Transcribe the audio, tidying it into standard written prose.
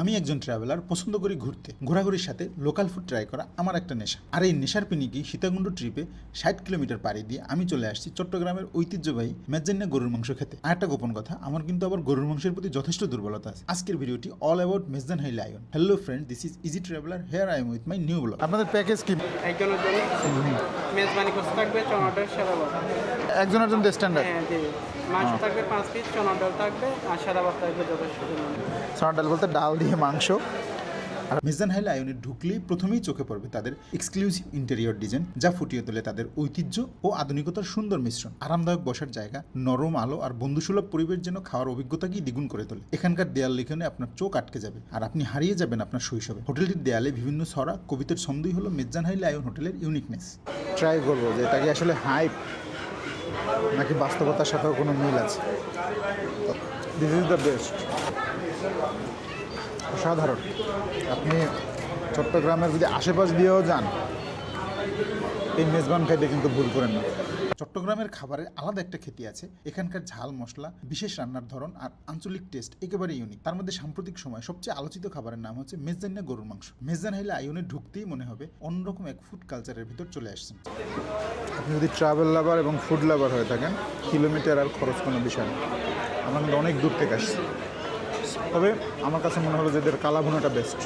আমি একজন ট্রাভেলার, পছন্দ করি ঘুরতে। ঘোরাঘুরির সাথে লোকাল ফুড ট্রাই করা আমার একটা নেশা। আর এই নেশার পিনিকি সীতাকুণ্ড ট্রিপে 60 কিলোমিটার পাড়ি দিয়ে আমি চলে আসছি চট্টগ্রামের ঐতিহ্যবাহী মেজ্জান্না গরুর মাংস খেতে। আর একটা গোপন কথা, আমার কিন্তু আবার গরুর মাংসের প্রতি যথেষ্ট দুর্বলতা আছে। আজকের ভিডিওটি অল অ্যাবাউট মেজ্জান হাই লায়ন। Hello friend, this is Easy Traveller, here I am with my new vlog. আপনাদের প্যাকেজ কি? একজনের জন্য মেজবানি কোর্স থাকবে, চনা ডাল, সাদা ভাত। একজনের জন্য স্ট্যান্ডার্ড হ্যাঁ জি, মাংস থাকবে 5 পিস, চনা ডাল থাকবে আর সাদা ভাত থাকবে যথেষ্ট। চনা ডাল বলতে ডাল দিয়ে মাংস। আর মেজ্জান হাই লায়নে ঢুকলেই প্রথমেই চোখে পড়বে তাদের এক্সক্লুসিভ ইন্টেরিয়র ডিজাইন, যা ফুটিয়ে তোলে তাদের ঐতিহ্য ও আধুনিকতার সুন্দর মিশ্রণ। আরামদায়ক বসার জায়গা, নরম আলো আর বন্ধুসুলভ পরিবেশ যেন খাওয়ার অভিজ্ঞতাকেই দ্বিগুণ করে তোলে। এখানকার দেয়াল লিখনে আপনার চোখ আটকে যাবে আর আপনি হারিয়ে যাবেন আপনার শৈশবে। হোটেলটির দেয়ালে বিভিন্ন ছড়া কবিতার ছন্দই হলো মেজ্জান হাই লায়ন হোটেলের ইউনিকনেস। ট্রাই করবো যে এটা কি আসলে হাইপ নাকি বাস্তবতার সাথেও কোনো মিল আছে। This is the best. অসাধারণ। আপনি চট্টগ্রামের যদি আশেপাশ দিয়েও যান, এই মেজবান খাইতে কিন্তু ভুল করেন না। চট্টগ্রামের খাবারের আলাদা একটা খ্যাতি আছে। এখানকার ঝাল মশলা, বিশেষ রান্নার ধরন আর আঞ্চলিক টেস্ট একেবারে ইউনিক। তার মধ্যে সাম্প্রতিক সময় সবচেয়ে আলোচিত খাবারের নাম হচ্ছে মেজ্জান্না গরুর মাংস। মেজ্জান হাই লায়নে ঢুকতেই মনে হবে অন্যরকম এক ফুড কালচারের ভিতর চলে আসছেন। আপনি যদি ট্রাভেল লাভার এবং ফুড লাভার হয়ে থাকেন, কিলোমিটার আর খরচ কোনো বিষয় না। আমরা কিন্তু অনেক দূর থেকে আসছি। তবে আমার কাছে মনে হলো যে এদের কালাভুনাটা বেস্ট।